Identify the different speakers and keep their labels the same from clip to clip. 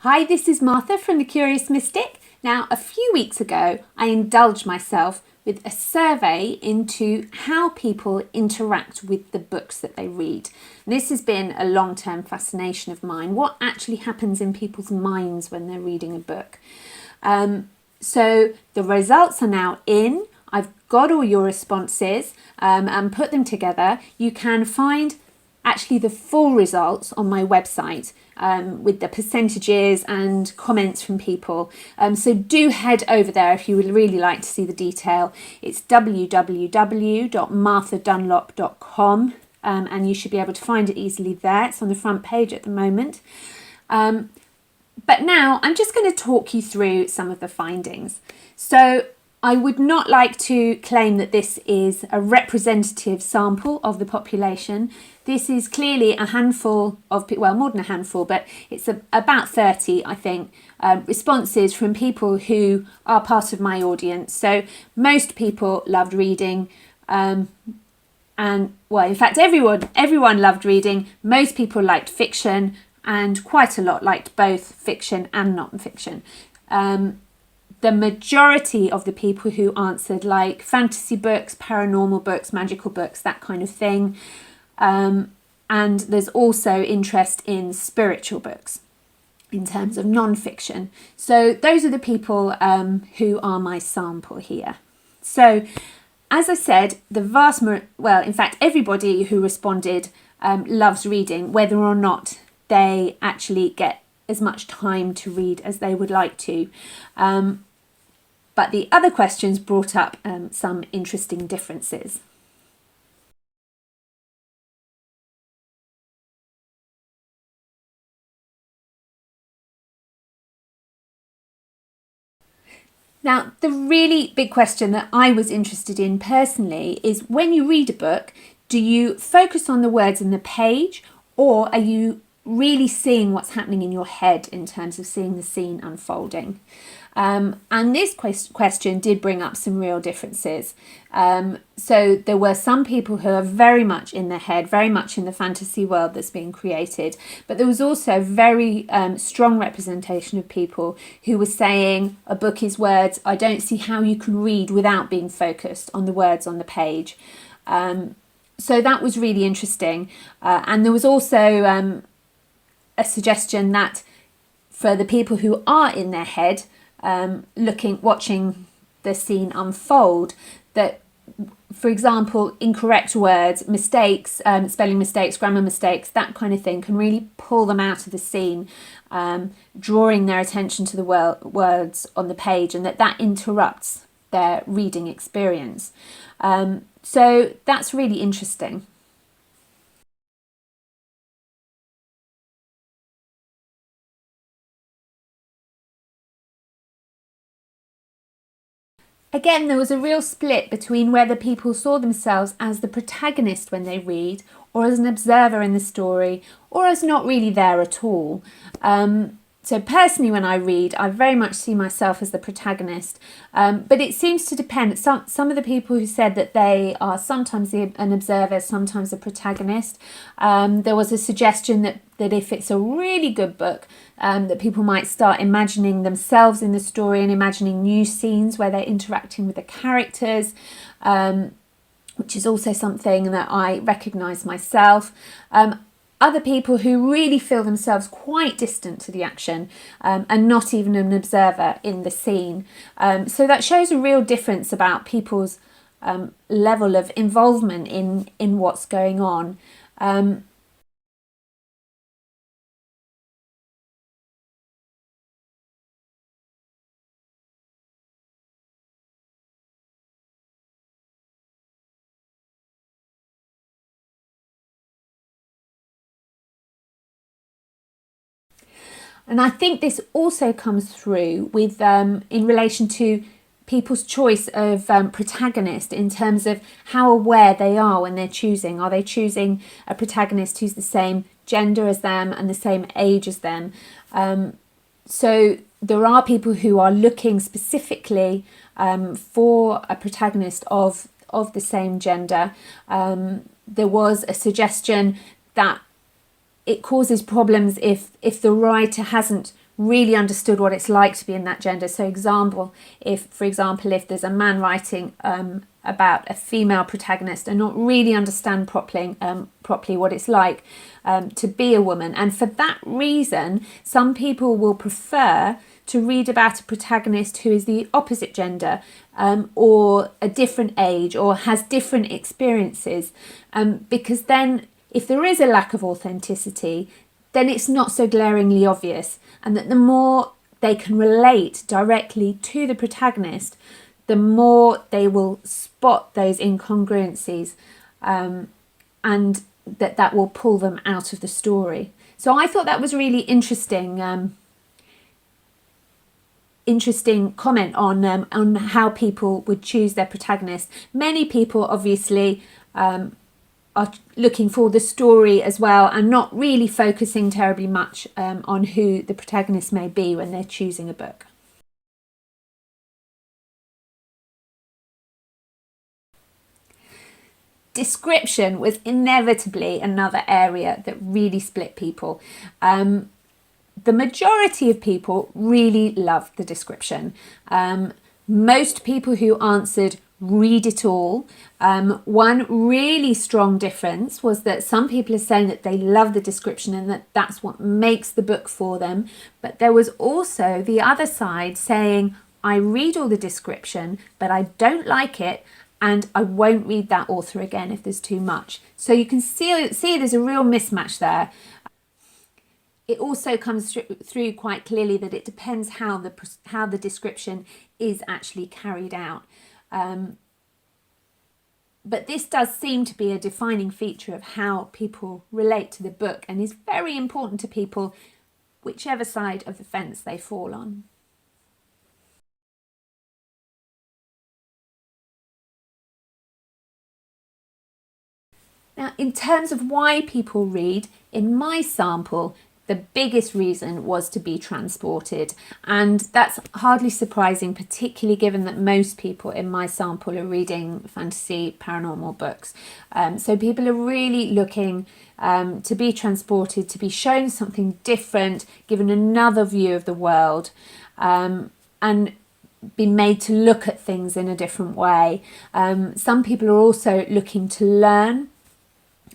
Speaker 1: Hi, this is Martha from The Curious Mystic. Now, a few weeks ago, I indulged myself with a survey into how people interact with the books that they read. And this has been a long-term fascination of mine. What actually happens in people's minds when they're reading a book? So the results are now in. I've got all your responses and put them together. You can find actually the full results on my website with the percentages and comments from people. So do head over there if you would really like to see the detail. It's www.marthadunlop.com and you should be able to find it easily there. It's on the front page at the moment. But now I'm just going to talk you through some of the findings. So I would not like to claim that this is a representative sample of the population. This is clearly a handful of, well, more than a handful, but it's about 30, I think, responses from people who are part of my audience. So most people loved reading, and well, in fact, everyone loved reading. Most people liked fiction, and quite a lot liked both fiction and non-fiction. The majority of the people who answered like fantasy books, paranormal books, magical books, that kind of thing. And there's also interest in spiritual books in terms of non-fiction. So those are the people who are my sample here. So as I said, in fact, everybody who responded loves reading, whether or not they actually get as much time to read as they would like to. But the other questions brought up some interesting differences. Now, the really big question that I was interested in personally is when you read a book, do you focus on the words in the page, or are you really seeing what's happening in your head in terms of seeing the scene unfolding? And this question did bring up some real differences. So there were some people who are very much in their head, very much in the fantasy world that's being created. But there was also very strong representation of people who were saying a book is words. I don't see how you can read without being focused on the words on the page. So that was really interesting. And there was also a suggestion that for the people who are in their head, watching the scene unfold, that, for example, incorrect words, mistakes, spelling mistakes, grammar mistakes, that kind of thing can really pull them out of the scene, drawing their attention to the words on the page, and that interrupts their reading experience. So that's really interesting. Again, there was a real split between whether people saw themselves as the protagonist when they read, or as an observer in the story, or as not really there at all. So personally, when I read, I very much see myself as the protagonist, but it seems to depend. Some of the people who said that they are sometimes an observer, sometimes a protagonist. There was a suggestion that if it's a really good book, that people might start imagining themselves in the story and imagining new scenes where they're interacting with the characters, which is also something that I recognise myself. Other people who really feel themselves quite distant to the action and not even an observer in the scene. So that shows a real difference about people's level of involvement in what's going on. And I think this also comes through with in relation to people's choice of protagonist, in terms of how aware they are when they're choosing. Are they choosing a protagonist who's the same gender as them and the same age as them? So there are people who are looking specifically for a protagonist of the same gender. There was a suggestion that it causes problems if the writer hasn't really understood what it's like to be in that gender. So for example, if there's a man writing about a female protagonist and not really understand properly what it's like to be a woman. And for that reason, some people will prefer to read about a protagonist who is the opposite gender, or a different age, or has different experiences, because then if there is a lack of authenticity, then it's not so glaringly obvious, and that the more they can relate directly to the protagonist, the more they will spot those incongruencies, and that will pull them out of the story. So I thought that was really interesting comment on how people would choose their protagonist. Many people obviously are looking for the story as well, and not really focusing terribly much on who the protagonist may be when they're choosing a book. Description was inevitably another area that really split people. The majority of people really loved the description. Most people who answered read it all. One really strong difference was that some people are saying that they love the description and that that's what makes the book for them. But there was also the other side saying, I read all the description, but I don't like it, and I won't read that author again if there's too much. So you can see there's a real mismatch there. It also comes through quite clearly that it depends how the description is actually carried out. But this does seem to be a defining feature of how people relate to the book, and is very important to people, whichever side of the fence they fall on. Now, in terms of why people read, in my sample, the biggest reason was to be transported. And that's hardly surprising, particularly given that most people in my sample are reading fantasy paranormal books. So people are really looking to be transported, to be shown something different, given another view of the world, and be made to look at things in a different way. Some people are also looking to learn.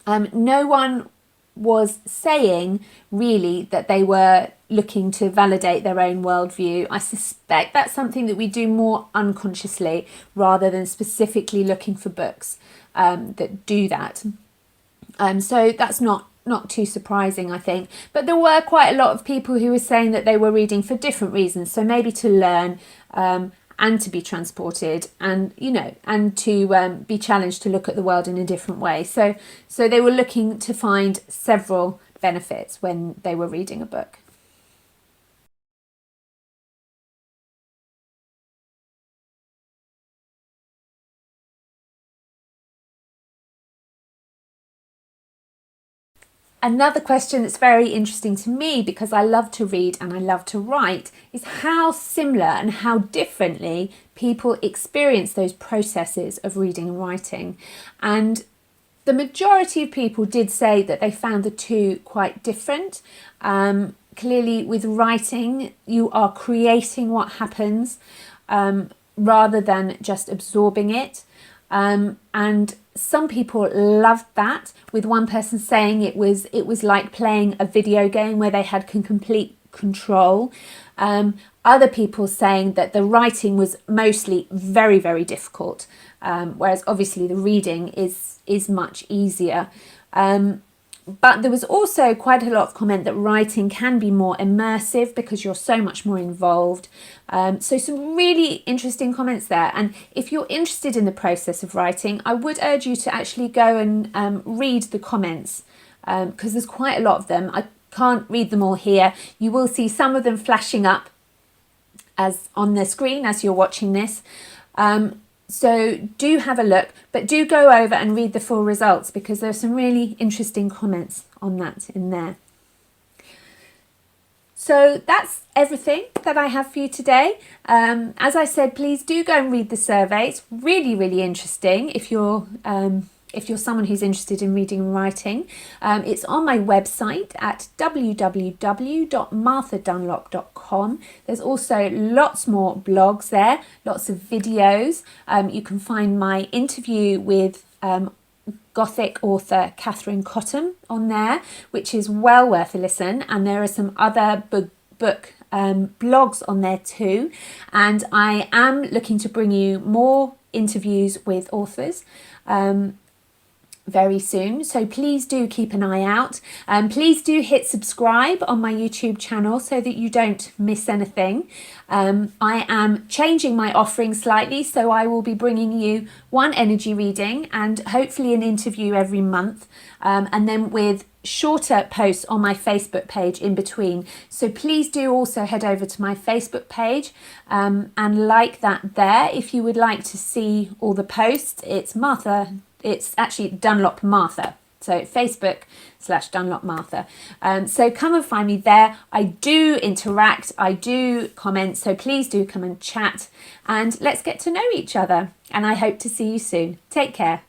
Speaker 1: No one was saying really that they were looking to validate their own worldview. I suspect that's something that we do more unconsciously rather than specifically looking for books that do that. So that's not too surprising, I think. But there were quite a lot of people who were saying that they were reading for different reasons. So maybe to learn, and to be transported, and and to be challenged to look at the world in a different way. So they were looking to find several benefits when they were reading a book. Another question that's very interesting to me, because I love to read and I love to write, is how similar and how differently people experience those processes of reading and writing. And the majority of people did say that they found the two quite different. Clearly, with writing, you are creating what happens rather than just absorbing it. And some people loved that, with one person saying it was like playing a video game where they had complete control. Other people saying that the writing was mostly very, very difficult, whereas obviously the reading is much easier. But there was also quite a lot of comment that writing can be more immersive because you're so much more involved. So some really interesting comments there. And if you're interested in the process of writing, I would urge you to actually go and read the comments, because there's quite a lot of them. I can't read them all here. You will see some of them flashing up as on the screen as you're watching this. So do have a look, but do go over and read the full results, because there's some really interesting comments on that in there. So that's everything that I have for you today. As I said, please do go and read the survey. It's really, really interesting if you're if you're someone who's interested in reading and writing. It's on my website at www.marthadunlop.com. There's also lots more blogs there, lots of videos. You can find my interview with Gothic author Catherine Cotton on there, which is well worth a listen. And there are some other book blogs on there too. And I am looking to bring you more interviews with authors very soon, so please do keep an eye out. Please do hit subscribe on my YouTube channel so that you don't miss anything. I am changing my offering slightly, so I will be bringing you one energy reading and hopefully an interview every month, and then with shorter posts on my Facebook page in between. So please do also head over to my Facebook page and like that there if you would like to see all the posts. It's actually Dunlop Martha. So Facebook/Dunlop Martha. So come and find me there. I do interact, I do comment, so please do come and chat and let's get to know each other. And I hope to see you soon. Take care.